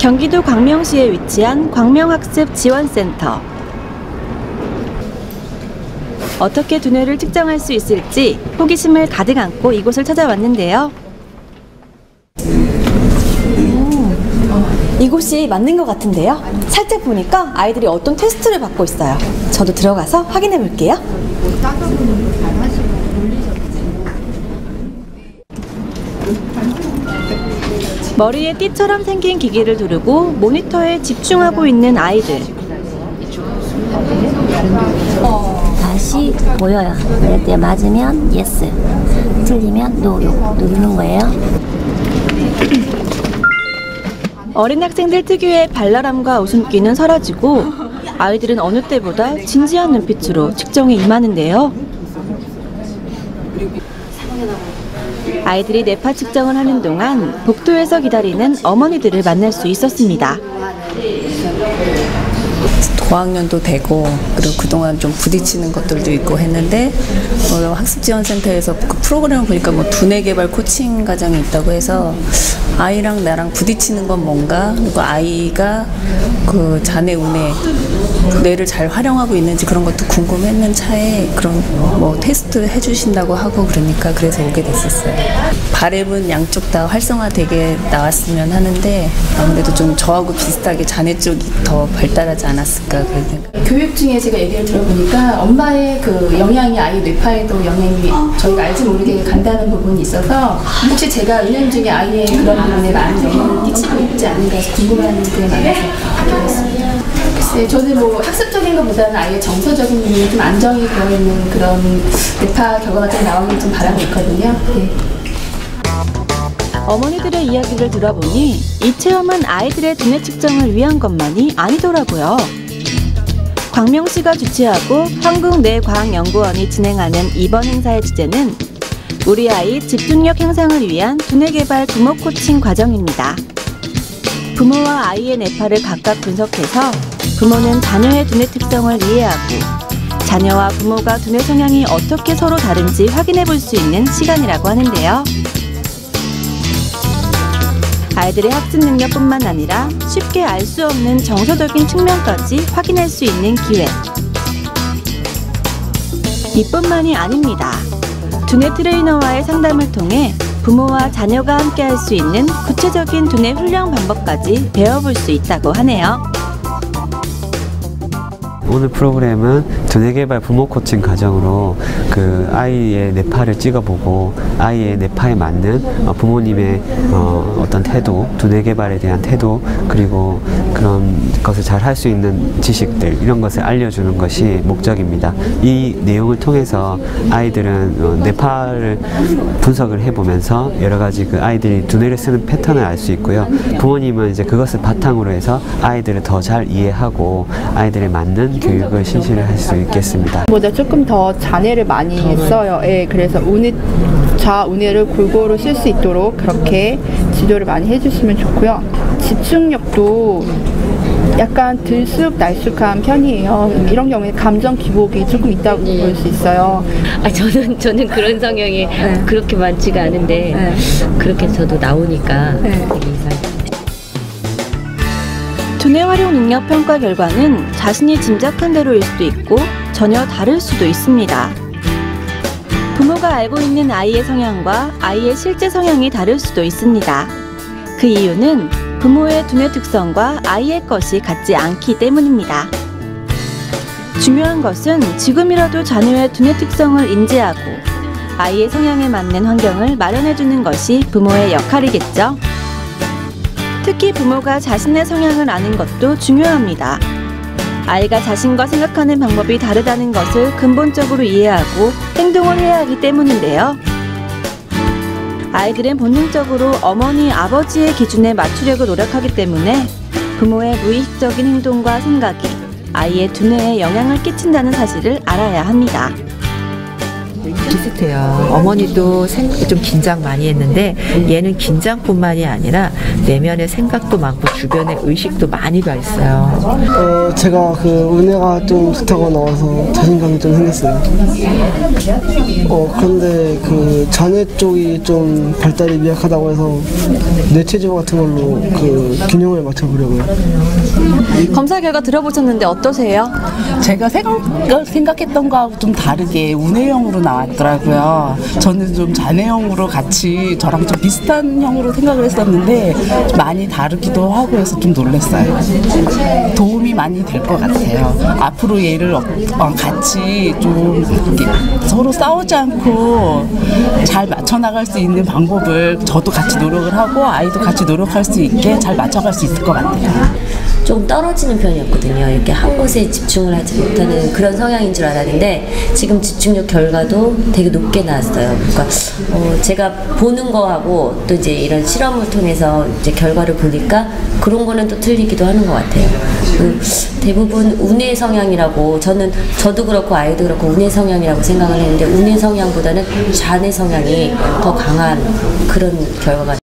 경기도 광명시에 위치한 광명학습지원센터. 어떻게 두뇌를 측정할 수 있을지 호기심을 가득 안고 이곳을 찾아왔는데요. 이곳이 맞는 것 같은데요. 살짝 보니까 아이들이 어떤 테스트를 받고 있어요. 저도 들어가서 확인해 볼게요. 머리에 띠처럼 생긴 기기를 두르고 모니터에 집중하고 있는 아이들. 다시 보여요. 그럴 때 맞으면 예스, 틀리면 노 요거 누르는 거예요. 어린 학생들 특유의 발랄함과 웃음기는 사라지고 아이들은 어느 때보다 진지한 눈빛으로 측정에 임하는데요. 아이들이 뇌파 측정을 하는 동안 복도에서 기다리는 어머니들을 만날 수 있었습니다. 고학년도 되고 그리고 그동안 좀 부딪히는 것들도 있고 했는데 학습지원센터에서 그 프로그램을 보니까 뭐 두뇌 개발 코칭 과정이 있다고 해서 아이랑 나랑 부딪히는 건 뭔가 그리고 아이가 그 자네 운에 뇌를 잘 활용하고 있는지 그런 것도 궁금했는 차에 그런 뭐 테스트 해주신다고 하고 그러니까 그래서 오게 됐었어요. 바램은 양쪽 다 활성화되게 나왔으면 하는데 아무래도 좀 저하고 비슷하게 자네 쪽이 더 발달하지 않았을까 그런 생각. 교육 중에 제가 얘기를 들어보니까 엄마의 그 영향이 아이 뇌파에도 영향이 저희가 알지 모르게 간다는 부분이 있어서 혹시 제가 은연 중에 아이의 그런 부분에 많은 영향을 끼치고 있지 않은가 궁금한 게 많아서 하게 됐습니다. 글쎄, 저는 뭐 학습적인 것보다는 아이의 정서적인 부분이 좀 안정이 되어있는 그런 뇌파 결과가 좀 나오길 좀 바라고 있거든요. 네. 어머니들의 이야기를 들어보니 이 체험은 아이들의 두뇌 측정을 위한 것만이 아니더라고요. 광명시가 주최하고 한국뇌과학연구원이 진행하는 이번 행사의 주제는 우리 아이 집중력 향상을 위한 두뇌 개발 부모 코칭 과정입니다. 부모와 아이의 뇌파를 각각 분석해서 부모는 자녀의 두뇌 특성을 이해하고 자녀와 부모가 두뇌 성향이 어떻게 서로 다른지 확인해 볼 수 있는 시간이라고 하는데요. 아이들의 학습 능력뿐만 아니라 쉽게 알 수 없는 정서적인 측면까지 확인할 수 있는 기회. 이뿐만이 아닙니다. 두뇌 트레이너와의 상담을 통해 부모와 자녀가 함께 할 수 있는 구체적인 두뇌 훈련 방법까지 배워볼 수 있다고 하네요. 오늘 프로그램은 두뇌 개발 부모 코칭 과정으로 그 아이의 뇌파를 찍어보고 아이의 뇌파에 맞는 부모님의 어떤 태도, 두뇌 개발에 대한 태도, 그리고 그런 것을 잘 할 수 있는 지식들, 이런 것을 알려주는 것이 목적입니다. 이 내용을 통해서 아이들은 뇌파를 분석을 해보면서 여러 가지 그 아이들이 두뇌를 쓰는 패턴을 알 수 있고요. 부모님은 이제 그것을 바탕으로 해서 아이들을 더 잘 이해하고 아이들에 맞는 교육을 실시를 할 수 있겠습니다. 보다 조금 더 잔해를 많이 했어요. 예, 그래서 좌우뇌를 골고루 쓸 수 있도록 그렇게 지도를 많이 해주시면 좋고요. 집중력도 약간 들쑥날쑥한 편이에요. 이런 경우에 감정 기복이 조금 있다고 볼 수 있어요. 저는 그런 성향이 그렇게 많지가 않은데 그렇게 저도 나오니까 두뇌 활용 능력 평가 결과는 자신이 짐작한 대로일 수도 있고 전혀 다를 수도 있습니다. 부모가 알고 있는 아이의 성향과 아이의 실제 성향이 다를 수도 있습니다. 그 이유는 부모의 두뇌 특성과 아이의 것이 같지 않기 때문입니다. 중요한 것은 지금이라도 자녀의 두뇌 특성을 인지하고 아이의 성향에 맞는 환경을 마련해주는 것이 부모의 역할이겠죠. 특히 부모가 자신의 성향을 아는 것도 중요합니다. 아이가 자신과 생각하는 방법이 다르다는 것을 근본적으로 이해하고 행동을 해야 하기 때문인데요. 아이들은 본능적으로 어머니, 아버지의 기준에 맞추려고 노력하기 때문에 부모의 무의식적인 행동과 생각이 아이의 두뇌에 영향을 끼친다는 사실을 알아야 합니다. 비슷해요. 어머니도 좀 긴장 많이 했는데 얘는 긴장뿐만이 아니라 내면의 생각도 많고 주변의 의식도 많이 가 있어요. 제가 그 은혜가 좀 좋다고 나와서 자신감이 좀 생겼어요. 그런데 그 자녀 쪽이 좀 발달이 미약하다고 해서 뇌체조 같은 걸로 그 균형을 맞춰보려고요. 검사 결과 들어보셨는데 어떠세요? 제가 생각했던 거하고 좀 다르게 운해형으로 나왔더라고요. 저는 좀 잔해형으로 같이 저랑 좀 비슷한 형으로 생각을 했었는데 많이 다르기도 하고 해서 좀 놀랐어요. 도움이 많이 될 것 같아요. 앞으로 얘를 같이 좀 서로 싸우지 않고 잘 맞춰 나갈 수 있는 방법을 저도 같이 노력을 하고 아이도 같이 노력할 수 있게 잘 맞춰갈 수 있을 것 같아요. 좀 떨어지는 편이었거든요. 이렇게 한 곳에 집중을 하지 못하는 그런 성향인 줄 알았는데 지금 집중력 결과도 되게 높게 나왔어요. 그러니까 제가 보는 거하고 또 이제 이런 실험을 통해서 이제 결과를 보니까 그런 거는 또 틀리기도 하는 것 같아요. 대부분 운해 성향이라고 저도 그렇고 아이도 그렇고 운해 성향이라고 생각을 했는데 운해 성향보다는 잔해 성향이 더 강한 그런 결과가